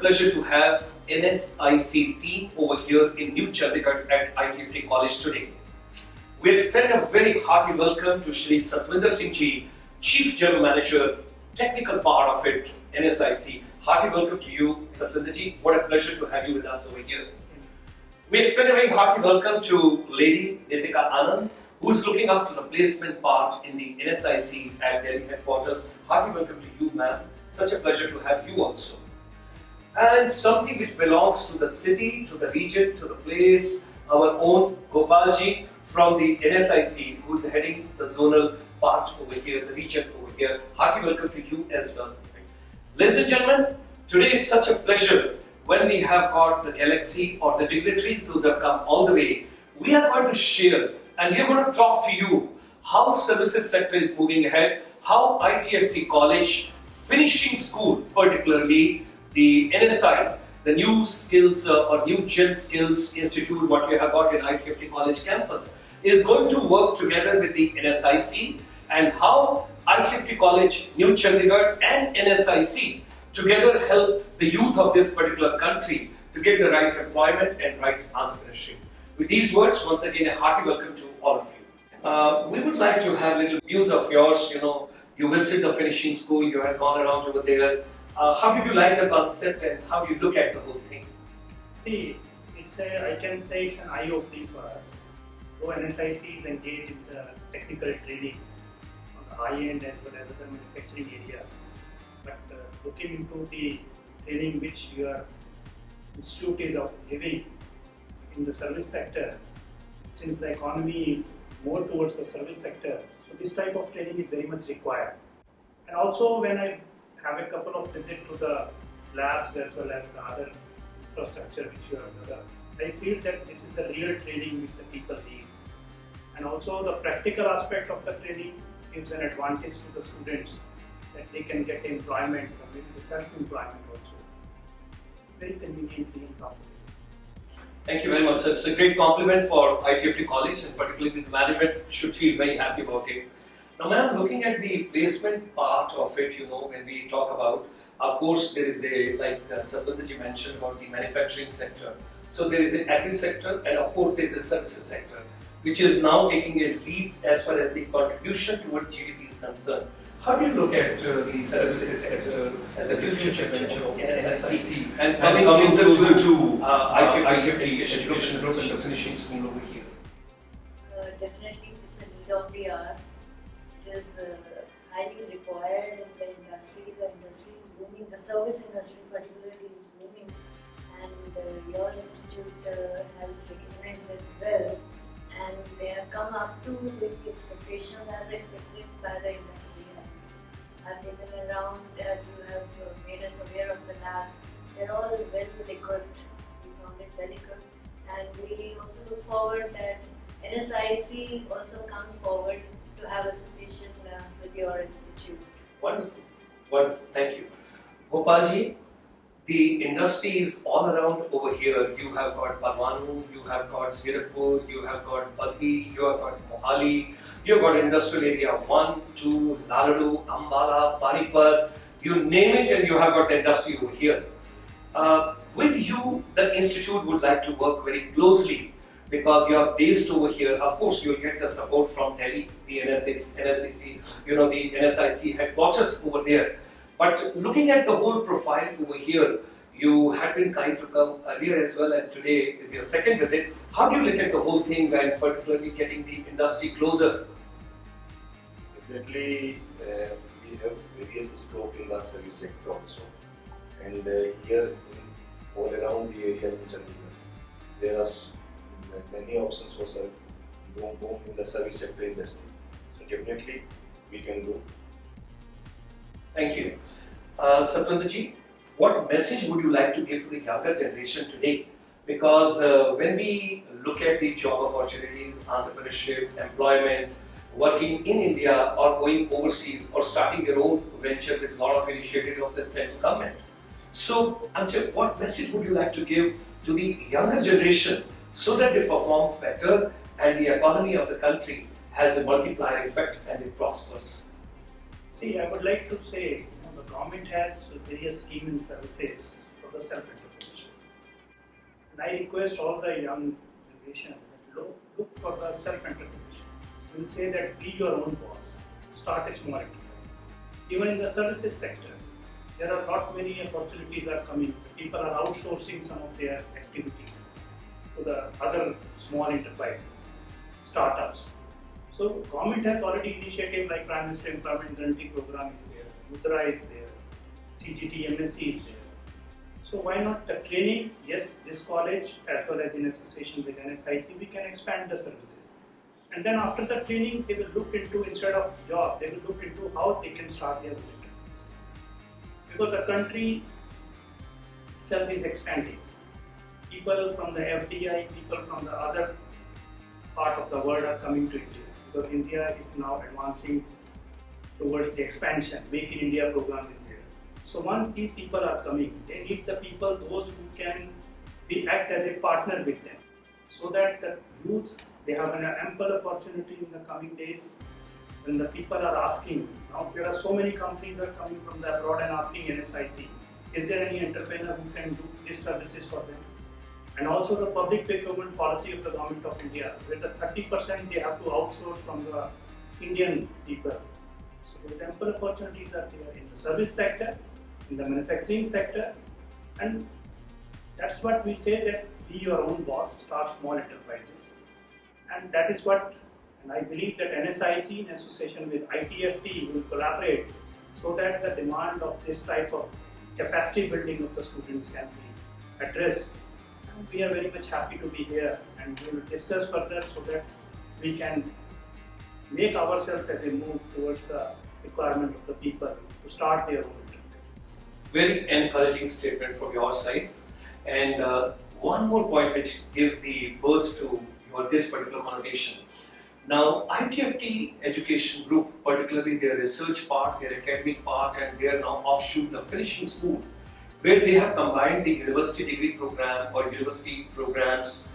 pleasure to have NSIC team over here in New Chandigarh at ITFT College today. We extend a very hearty welcome to Shri Satvinder Singh ji, Chief General Manager, technical part of it, NSIC. Hearty welcome to you, Satvinder ji. What a pleasure to have you with us over here. We extend a very hearty welcome to Lady Nitika Anand, who is looking after the placement part in the NSIC at Delhi headquarters. Hearty welcome to you, ma'am. Such a pleasure to have you also. And something which belongs to the city, to the region, to the place, our own Gopalji from the NSIC, who is heading the zonal part over here, the region over here. Hearty welcome to you as well. Ladies and gentlemen, today is such a pleasure when we have got the galaxy or the dignitaries, those have come all the way. We are going to share and we are going to talk to you how services sector is moving ahead, how ITFT College, finishing school, particularly the NSI, the New Skills or New Gen Skills Institute, what we have got in ITFT College campus, is going to work together with the NSIC, and how ITFT College, New Chandigarh and NSIC together help the youth of this particular country to get the right employment and right entrepreneurship. With these words, once again, a hearty welcome to all of you. We would like to have little views of yours. You visited the finishing school, you had gone around over there. How did you like the concept and how do you look at the whole thing? See, I can say it's an eye-opening for us. Though NSIC is engaged in the technical training on the high-end as well as other manufacturing areas. But looking into the training which your institute is giving in the service sector, since the economy is more towards the service sector, so this type of training is very much required. And also when I have a couple of visits to the labs as well as the other infrastructure which you have done, I feel that this is the real training which the people need. And also the practical aspect of the training gives an advantage to the students that they can get employment or maybe the self-employment also. Very conveniently and comfortably. Thank you very much, sir. It's a great compliment for ITFT College, and particularly the management should feel very happy about it. Now, ma'am, looking at the placement part of it, when we talk about, of course, there is like Satvinder ji mentioned about the manufacturing sector. So there is an agri sector, and of course there is a services sector, which is now taking a leap as far as the contribution towards GDP is concerned. How do you look at the services sector as a future venture of NSIC and coming closer to ITFT education program, the finishing school over here? Definitely, it's a need of the hour. It is highly required in the industry. The industry is booming. The service industry particularly is booming, and your institute has recognized it well, and they have come up to with the expectations as expected by the industry. I've taken around that you have made us aware of the labs. They're all well equipped. We found it well equipped, and we also look forward that NSIC also comes forward to have association with your institute. Wonderful, wonderful. Thank you, Gopalji. The industry is all around over here. You have got Parwanu, you have got Zirakpur, you have got Baddi, you have got Mohali, you have got industrial area 1, 2, Naladu, Ambala, Panipat, you name it, and you have got the industry over here. With you, the institute would like to work very closely because you are based over here. Of course, you will get the support from Delhi, the NSIC, the NSIC headquarters over there. But looking at the whole profile over here, you had been kind to come earlier as well, and today is your second visit. How do you look at the whole thing, and particularly getting the industry closer? Definitely, we have various scope in the service sector also. And here, all around the area in Chandigarh, there are many options for boom in the service sector industry. So definitely, we can do. Thank you. Satvinder ji, what message would you like to give to the younger generation today? Because when we look at the job opportunities, entrepreneurship, employment, working in India or going overseas or starting your own venture with a lot of initiative of the central government. So, Anchal, what message would you like to give to the younger generation so that they perform better and the economy of the country has a multiplier effect and it prospers? See, I would like to say, the government has various schemes and services for the self-entrepreneurship. And I request all the young generation that look for the self-entrepreneurship. We'll say that be your own boss, start a small enterprise. Even in the services sector, there are not many opportunities are coming. People are outsourcing some of their activities to the other small enterprises, startups. So government has already initiative like Prime Minister Employment Guarantee Program is there, Mudra is there, CGT, MSc is there. So why not the training? Yes, this college as well as in association with NSIC, we can expand the services. And then after the training, they will look into, instead of job, they will look into how they can start their own enterprise. Because the country itself is expanding. People from the FDI, people from the other part of the world are coming to India. Because India is now advancing towards the expansion. Make in India program is there. So once these people are coming, they need the people, those who can act as a partner with them. So that the youth, they have an ample opportunity in the coming days. When the people are asking, now there are so many companies are coming from the abroad and asking NSIC, is there any entrepreneur who can do these services for them? And also the public procurement policy of the Government of India, where the 30% they have to outsource from the Indian people. So the ample opportunities are there in the service sector, in the manufacturing sector, and that's what we say, that be your own boss, start small enterprises. And that is what, and I believe that NSIC in association with ITFT will collaborate so that the demand of this type of capacity building of the students can be addressed. And we are very much happy to be here, and we will discuss further so that we can make ourselves as a move towards the requirement of the people to start their own enterprise. Very encouraging statement from your side. And one more point which gives the birth to this particular connotation. Now, ITFT Education Group, particularly their research part, their academic part, and their now offshoot, the finishing school, where they have combined the university degree program or university programs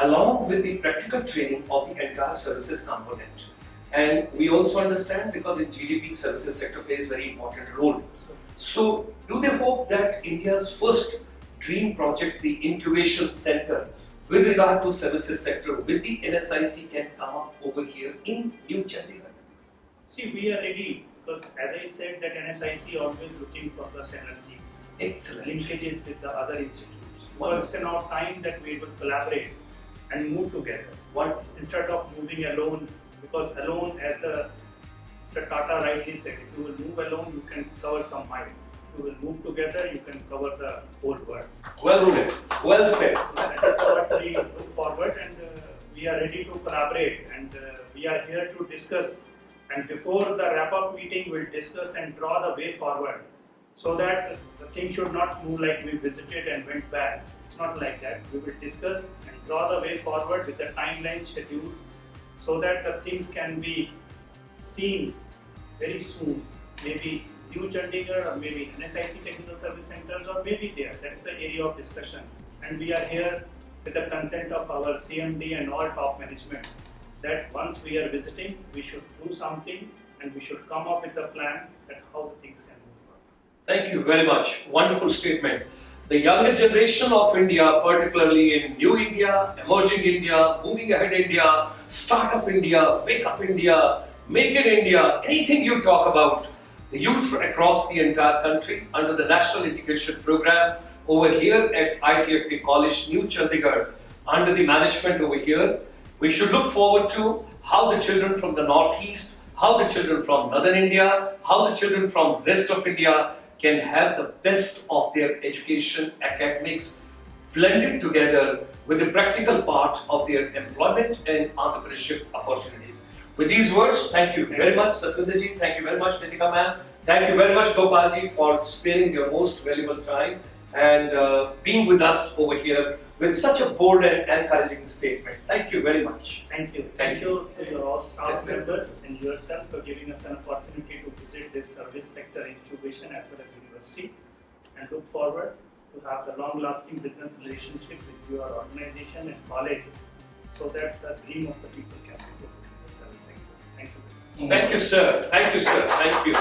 along with the practical training of the entire services component. And we also understand, because in GDP, services sector plays very important role. So, do they hope that India's first dream project, the incubation center, with regard to services sector, with the NSIC can come up over here in New Chandigarh? See, we are ready, because as I said that NSIC always looking for the synergies, excellent linkages with the other institutes. It's now time that we will collaborate and move together. What, instead of moving alone, because alone, as Mr. Tata rightly said, if you will move alone, you can cover some miles. If you will move together, you can cover the whole world. Well said. Well said. That is what we look forward, and we are ready to collaborate, and we are here to discuss. And before the wrap-up meeting, we'll discuss and draw the way forward, so that the thing should not move like we visited and went back. It's not like that. We will discuss and draw the way forward with the timeline schedules, so that the things can be seen very soon. Maybe New Chandigarh, or maybe NSIC Technical Service Centers, or maybe there. That's the area of discussions. And we are here with the consent of our CMD and all top management, that once we are visiting, we should do something and we should come up with a plan that how the things can move forward. Thank you very much. Wonderful statement. The younger generation of India, particularly in New India, Emerging India, Moving Ahead India, Startup India, Wake Up India, Make in India, anything you talk about, the youth across the entire country under the National Integration Program over here at ITFT College, New Chandigarh, under the management over here, we should look forward to how the children from the Northeast, how the children from Northern India, how the children from rest of India can have the best of their education, academics, blended together with the practical part of their employment and entrepreneurship opportunities. With these words, thank you very much, Satvinder ji, thank you very much, Nitika ma'am, thank you very much, Gopal ji, for sparing your most valuable time and being with us over here with such a bold and encouraging statement. Thank you very much. Thank you. Thank you to your all staff members and yourself for giving us an opportunity to visit this service sector incubation as well as university, and look forward to have the long-lasting business relationship with your organization and college, so that the dream of the people can be fulfilled in the service sector. Thank you. Thank you, sir. Thank you, sir. Thank you.